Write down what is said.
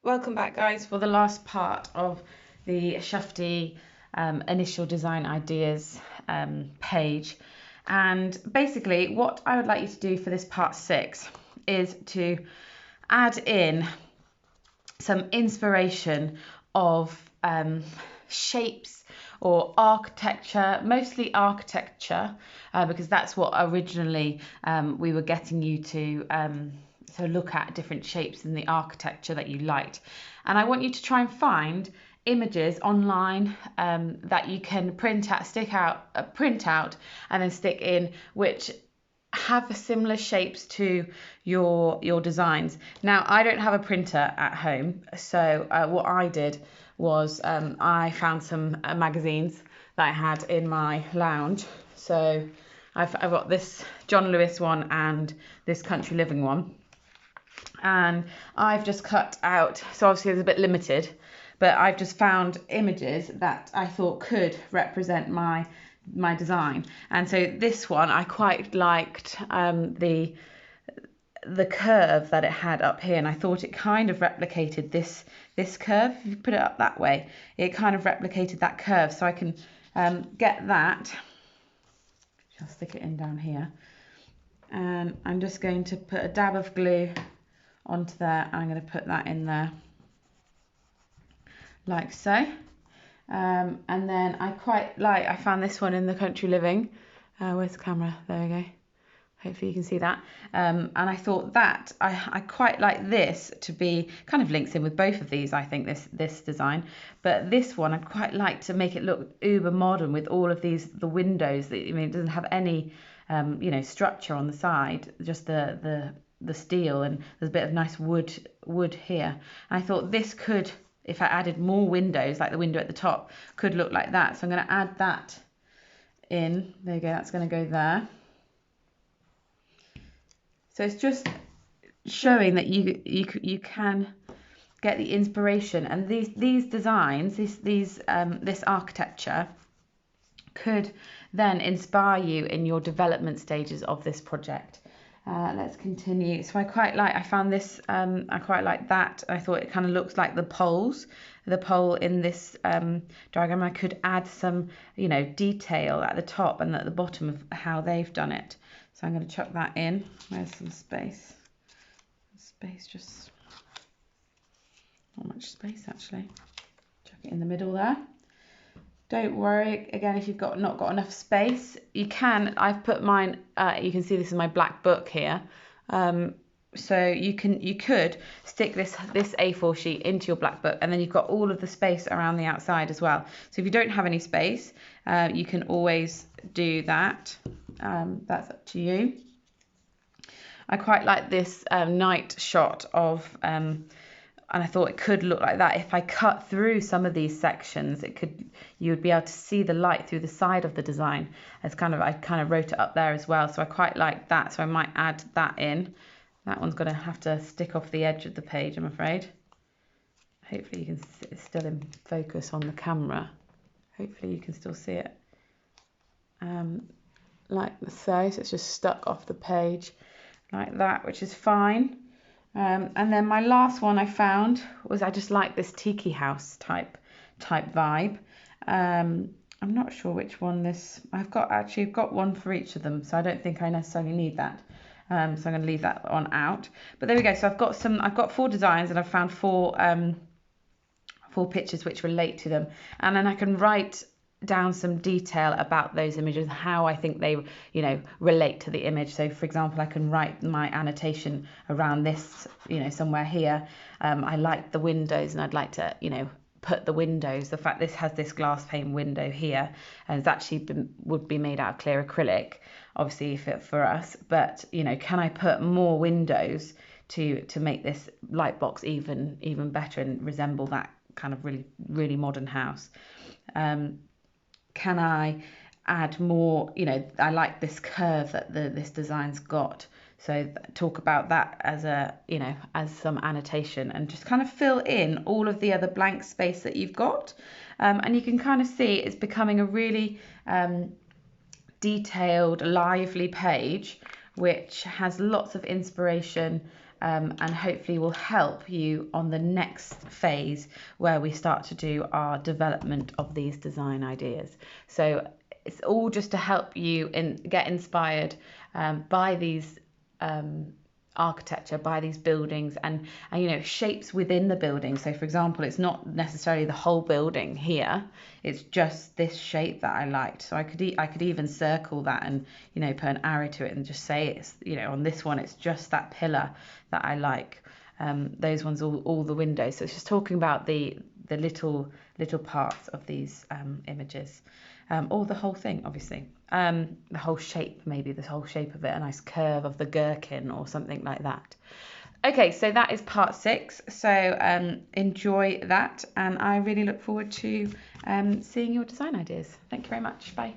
Welcome back, guys, for the last part of the Scruffti initial design ideas page. And basically what I would like you to do for this part 6 is to add in some inspiration of shapes or architecture, mostly architecture, because that's what originally we were getting you to so look at different shapes in the architecture that you liked. And I want you to try and find images online that you can print out and then stick in, which have similar shapes to your designs. Now, I don't have a printer at home, so what I did was I found some magazines that I had in my lounge. So I've got this John Lewis one and this Country Living one. And I've just cut out, so obviously it's a bit limited, but I've just found images that I thought could represent my design. And so this one, I quite liked the curve that it had up here, and I thought it kind of replicated this curve. If you put it up that way, it kind of replicated that curve. So I can get that. I'll stick it in down here, and I'm just going to put a dab of glue onto there. I'm going to put that in there like so. And then I found this one in the Country Living. Where's the camera? There we go. Hopefully you can see that. And I thought that I quite like this to be kind of links in with both of these, I think, this design. But this one I'd quite like to make it look uber modern with all of the windows. I mean, it doesn't have any structure on the side, just the steel, and there's a bit of nice wood here. And I thought this could, if I added more windows, like the window at the top, could look like that. So I'm going to add that in. There you go, that's going to go there. So it's just showing that you can get the inspiration, and these designs, this architecture could then inspire you in your development stages of this project. Let's continue. So I found this, I quite like that. I thought it kind of looks like the pole in this diagram. I could add some, detail at the top and at the bottom of how they've done it. So I'm going to chuck that in. Where's some space? Just not much space actually. Chuck it in the middle there. Don't worry, again, if you've not got enough space, you can. I've put mine, you can see this is my black book here. So you could stick this A4 sheet into your black book, and then you've got all of the space around the outside as well. So if you don't have any space, you can always do that. That's up to you. I quite like this night shot of and I thought it could look like that. If I cut through some of these sections, you would be able to see the light through the side of the design. I kind of wrote it up there as well. So I quite like that. So I might add that in. That one's going to have to stick off the edge of the page, I'm afraid. Hopefully you can see it's still in focus on the camera. Hopefully you can still see it. Like so. So it's just stuck off the page like that, which is fine. And then my last one I found was, I just like this tiki house type vibe. I'm not sure which one I've got one for each of them, so I don't think I necessarily need that. So I'm going to leave that one out. But there we go. So I've got 4 designs, and I've found 4 pictures which relate to them, and then I can write down some detail about those images, how I think they relate to the image. So for example, I can write my annotation around this, somewhere here. I like the windows, and I'd like to put the windows, the fact this has this glass pane window here, and it's actually would be made out of clear acrylic, obviously for us, but can I put more windows to make this light box even better and resemble that kind of really, really modern house. Can I add more? I like this curve that this design's got. So talk about that as as some annotation, and just kind of fill in all of the other blank space that you've got. And you can kind of see it's becoming a really detailed, lively page, which has lots of inspiration and hopefully will help you on the next phase where we start to do our development of these design ideas. So it's all just to help you get inspired by these architecture, by these buildings, and you know, shapes within the building. So for example, it's not necessarily the whole building here, it's just this shape that I liked. So I could even circle that and, you know, put an arrow to it and just say it's, you know, on this one it's just that pillar that I like. Those ones, all the windows. So it's just talking about the little parts of these images, or the whole thing, obviously. The whole shape, maybe the whole shape of it, a nice curve of the gherkin or something like that. Okay, so that is part 6. So enjoy that, and I really look forward to seeing your design ideas. Thank you very much. Bye.